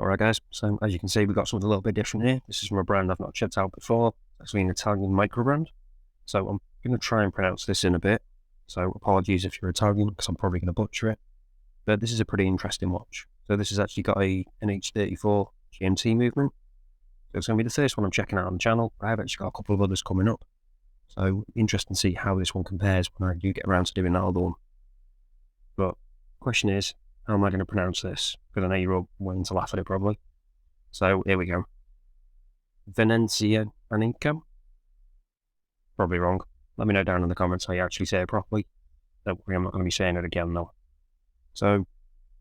Alright guys, so as you can see we've got something a little bit different here. This is from a brand I've not checked out before. It's actually an Italian Microbrand. So I'm going to try and pronounce this in a bit. So apologies if you're Italian because I'm probably going to butcher it. But this is a pretty interesting watch. So this has actually got a NH34 GMT movement. So it's going to be the first one I'm checking out on the channel. I have actually got a couple of others coming up. So interesting to see how this one compares when I do get around to doing that other one. But the question is, how am I going to pronounce this? Because I know you're all willing to laugh at it probably. So here we go. Venezianico? Probably wrong. Let me know down in the comments how you actually say it properly. Don't worry, I'm not going to be saying it again though. So,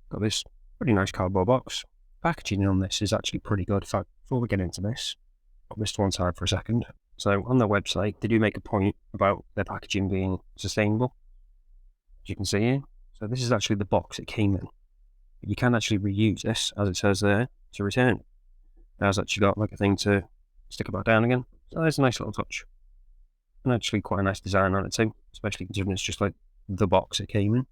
got this pretty nice cardboard box. Packaging on this is actually pretty good. In fact, before we get into this, put this to one side for a second. So on their website, they do make a point about their packaging being sustainable, as you can see here. So this is actually the box it came in. You can actually reuse this, as it says there, to return it. Now it's actually got like a thing to stick it back down again. So there's a nice little touch. And actually quite a nice design on it too, especially considering it's just like the box it came in.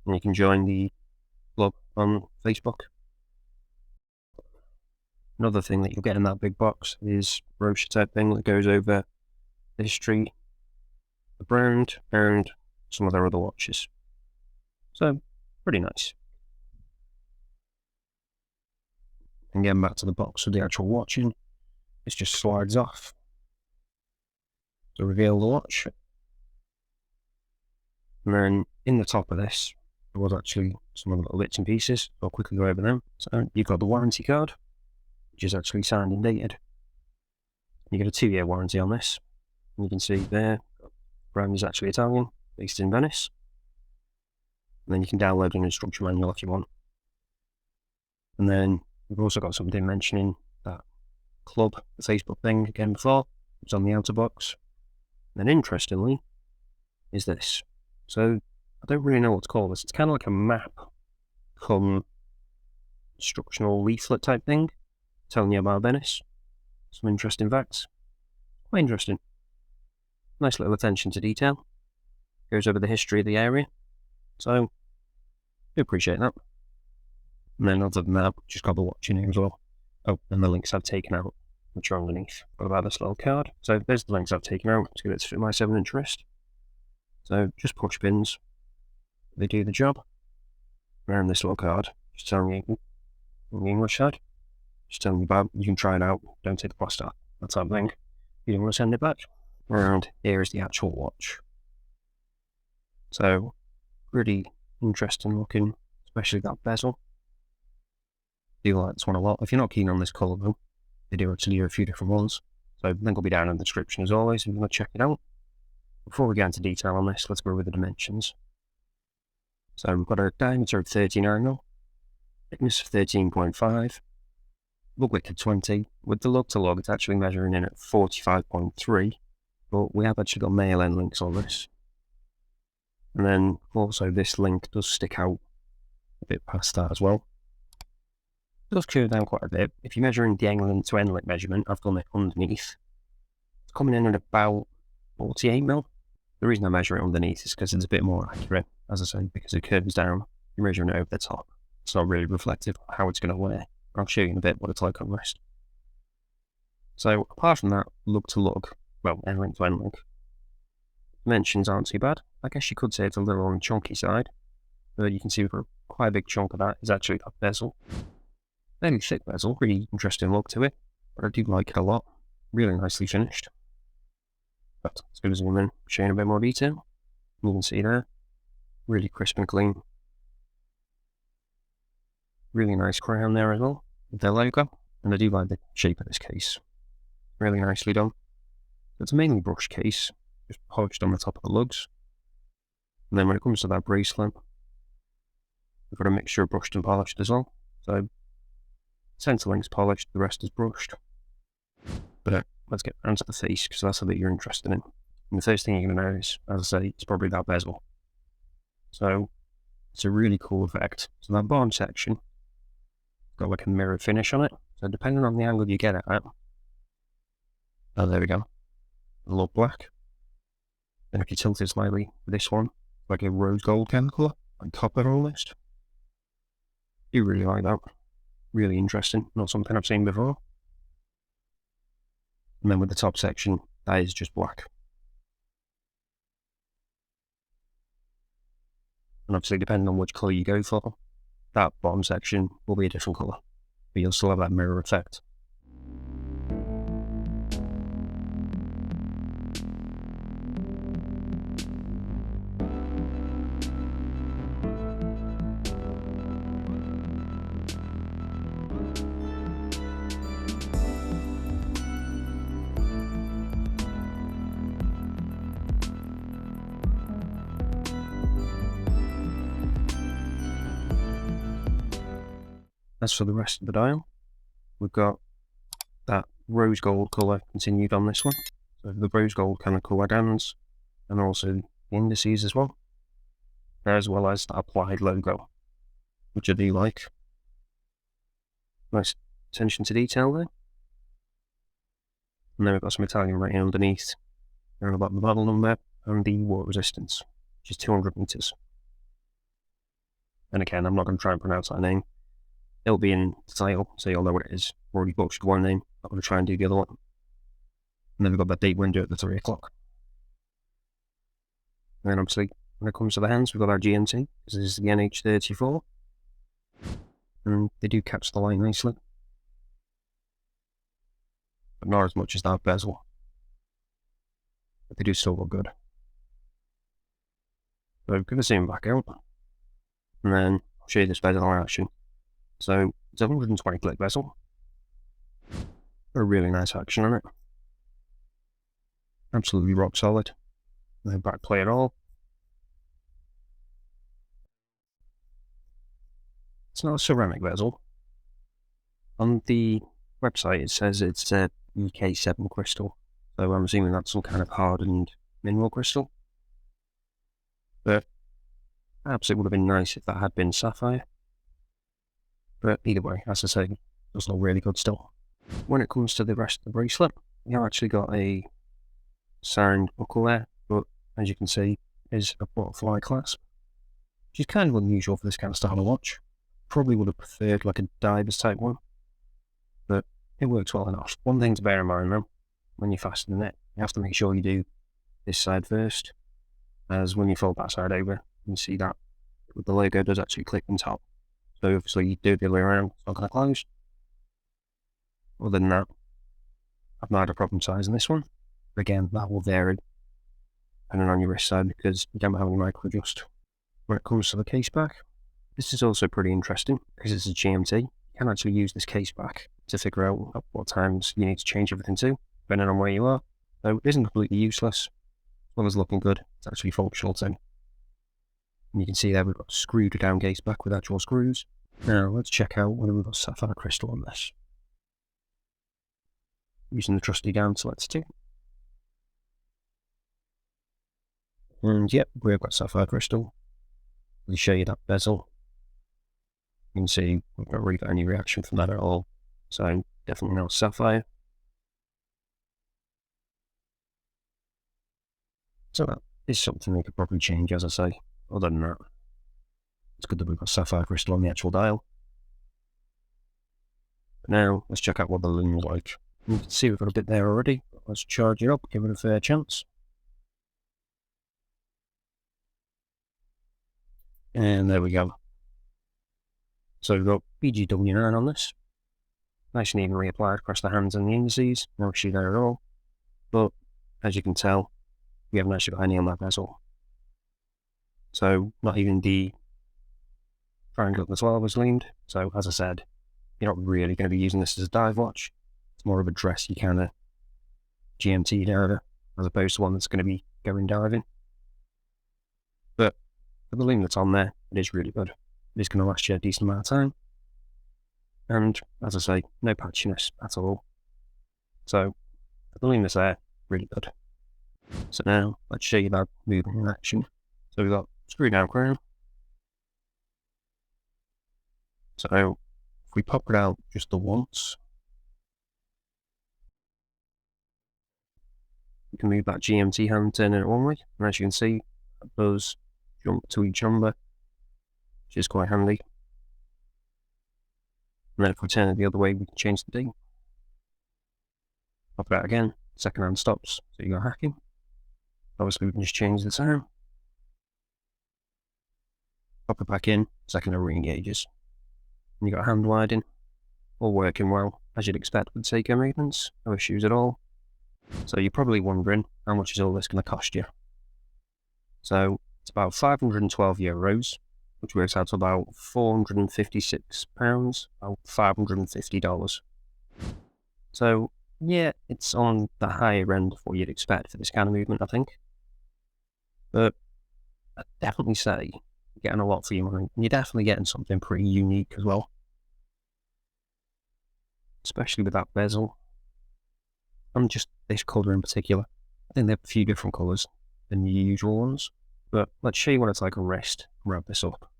And you can join the club on Facebook. Another thing that you'll get in that big box is a brochure type thing that goes over the history, the brand, and some of their other watches. So, pretty nice. And getting back to the box of the actual watching, this just slides off to reveal the watch. And then in the top of this, there was actually some little bits and pieces, so I'll quickly go over them. So you've got the warranty card, which is actually signed and dated. You get a 2-year warranty on this. And you can see there, the brand is actually Italian, based in Venice. And then you can download an instruction manual if you want. And then we've also got something mentioning that club, the Facebook thing again before. It's on the outer box. And then interestingly, is this. So I don't really know what to call this. It's kind of like a map come instructional leaflet type thing, telling you about Venice. Some interesting facts. Quite interesting. Nice little attention to detail. Goes over the history of the area. So, I do appreciate that. And then other than that, just got the watch in here as well. Oh, and the links I've taken out, which are underneath. What about this little card? So there's the links I've taken out to get it to fit my 7-inch wrist. So just push pins. They do the job. Around this little card, just telling you on the English side, just telling you about you can try it out, don't take the plastic off, that type of thing. You don't want to send it back. Around here is the actual watch. So pretty interesting looking, especially that bezel. I do like this one a lot. If you're not keen on this colour though, they do actually do a few different ones. So link will be down in the description as always if you want to check it out. Before we get into detail on this, let's go over the dimensions. So we've got a diameter of 39 mil, thickness of 13.5, lug width of 20. With the lug to lug, it's actually measuring in at 45.3, but we have actually got male end links on this. And then also this link does stick out a bit past that as well. It does curve down quite a bit. If you're measuring the end to end link measurement, I've done it underneath. It's coming in at about 48 mil. The reason I measure it underneath is because it's a bit more accurate, as I say, because it curves down. You're measuring it over the top. It's not really reflective of how it's going to wear. I'll show you in a bit what it's like on wrist. So apart from that, lug to lug, well, end link to end link, dimensions aren't too bad. I guess you could say it's a little on the chunky side, but you can see quite a big chunk of that is actually that bezel. Fairly thick bezel, really interesting look to it, but I do like it a lot. Really nicely finished. But let's go to zoom in, show you a bit more detail. You can see there, really crisp and clean. Really nice crown there as well, with their logo. And I do like the shape of this case. Really nicely done. It's a mainly brushed case, just polished on the top of the lugs. And then when it comes to that bracelet, we've got a mixture of brushed and polished as well. So, center link's polished, the rest is brushed. But let's get onto the face, because that's the bit you're interested in. And the first thing you're going to notice, as I say, it's probably that bezel. So, it's a really cool effect. So that bottom section, got like a mirror finish on it. So depending on the angle you get it at, oh there we go, a little black. Then if you tilt it slightly, this one, like a rose gold kind of colour, on top of all this. do really like that. Really interesting, not something I've seen before. And then with the top section, that is just black. And obviously, depending on which colour you go for, that bottom section will be a different colour, but you'll still have that mirror effect. As for the rest of the dial, we've got that rose gold colour continued on this one. So the rose gold kind of colour bands, and also the indices as well, as well as the applied logo, which I do like. Nice attention to detail there. And then we've got some Italian writing underneath, and about the model number and the water resistance, which is 200 meters. And again, I'm not going to try and pronounce that name. It'll be in the title, so you'll know what it is. I've already butchered one name. I'm going to try and do the other one. And then we've got that date window at the 3 o'clock. And then obviously, when it comes to the hands, we've got our GMT, because this is the NH34. And they do catch the light nicely, but not as much as that bezel. But they do still look good. So I'm going to zoom back out, and then I'll show you this bezel in action. So it's a 120 click bezel. A really nice action on it. Absolutely rock solid. No back play at all. It's not a ceramic bezel. On the website it says it's a EK7 crystal, so I'm assuming that's some kind of hardened mineral crystal. But perhaps it would have been nice if that had been sapphire. But either way, as I say, it does look really good still. When it comes to the rest of the bracelet, we have actually got a signed buckle there, but as you can see, is a butterfly clasp, which is kind of unusual for this kind of style of watch. Probably would have preferred like a diver's type one, but it works well enough. One thing to bear in mind though, when you're fastening it, you have to make sure you do this side first, as when you fold that side over, you can see that the logo does actually click on top. So obviously you do it the other way around, it's not going to close. Other than that, I've not had a problem sizing this one. But again, that will vary depending on your wrist side because you don't have any micro adjust. When it comes to the case back, this is also pretty interesting because it's a GMT. You can actually use this case back to figure out what times you need to change everything to, depending on where you are. So it isn't completely useless, as well as looking good. It's actually functional too. And you can see there we've got screwed down case back with actual screws. Now let's check out whether we've got sapphire crystal on this. Using the trusty down select 2. And yep, we've got sapphire crystal. We'll show you that bezel. You can see we've not really got any reaction from that at all. So definitely not sapphire. So that is something we could probably change, as I say. Other than that, it's good that we've got sapphire crystal on the actual dial. But now, let's check out what the lume's like. You can see we've got a bit there already. Let's charge it up, give it a fair chance. And there we go. So we've got BGW9 on this. Nice and evenly applied across the hands and the indices. No issue there at all. But, as you can tell, we haven't actually got any on that bezel. So, not even the triangle at the 12 was leaned. So, as I said, you're not really going to be using this as a dive watch. It's more of a dressy kind of GMT area, as opposed to one that's going to be going diving. But for the lume that's on there, it is really good. It is going to last you a decent amount of time. And, as I say, no patchiness at all. So, for the lume that's there, really good. So now, let's show you that moving in action. So we've got screw down crown. So if we pop it out just the once, we can move that GMT hand, turn it one way, and as you can see, it does jump to each number, which is quite handy. And then if we turn it the other way, we can change the date. Pop it out again, second hand stops, so you got hacking. Obviously we can just change the time. Pop it back in, second hand re-engages. And you got hand winding, all working well, as you'd expect with Seiko movements, no issues at all. So you're probably wondering, how much is all this going to cost you? So it's about €512, which works out to about £456, about $550. So yeah, it's on the higher end of what you'd expect for this kind of movement, I think. But I'd definitely say you're getting a lot for your money, and you're definitely getting something pretty unique as well. Especially with that bezel. And just this colour in particular. I think they have a few different colours than the usual ones. But let's show you what it's like on wrist. Wrap this up.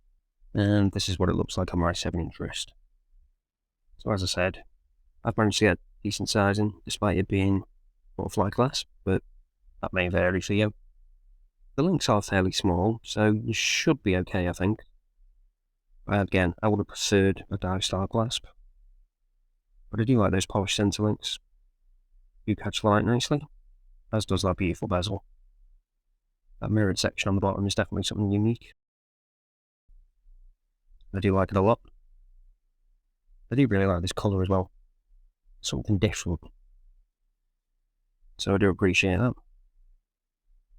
And this is what it looks like on my 7-inch wrist. So as I said, I've managed to get decent sizing, despite it being butterfly glass, but that may vary for you. The links are fairly small, so you should be okay, I think. Again, I would have preferred a die-style clasp, but I do like those polished centre links. Do catch light nicely, as does that beautiful bezel. That mirrored section on the bottom is definitely something unique. I do like it a lot. I do really like this colour as well. Something different. So I do appreciate that.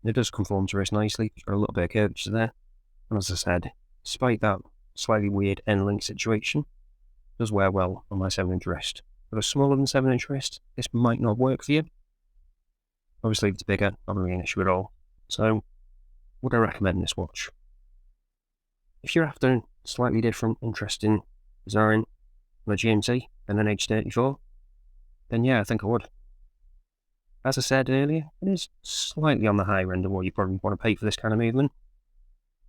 It does conform to wrist nicely, got a little bit of curvature there. And as I said, despite that slightly weird end link situation, it does wear well on my 7-inch wrist. For a smaller than 7-inch wrist, this might not work for you. Obviously if it's bigger, not really an issue at all. So, would I recommend this watch? If you're after slightly different, interesting design on a GMT than an H34, then yeah, I think I would. As I said earlier, it is slightly on the higher end of what you probably want to pay for this kind of movement,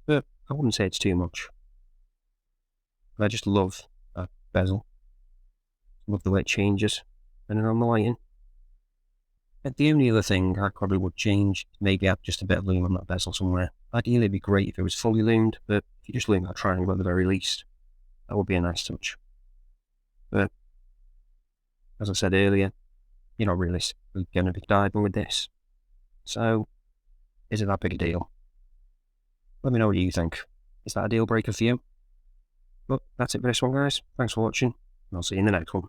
but I wouldn't say it's too much. I just love that bezel. Love the way it changes, depending on the lighting. And the only other thing I probably would change, maybe add just a bit of lume on that bezel somewhere. Ideally it'd be great if it was fully lumed, but if you just lume that triangle at the very least, that would be a nice touch. But, as I said earlier, you're not realistically going to be diving with this. So, is it that big a deal? Let me know what you think. Is that a deal breaker for you? But that's it for this one, guys. Thanks for watching, and I'll see you in the next one.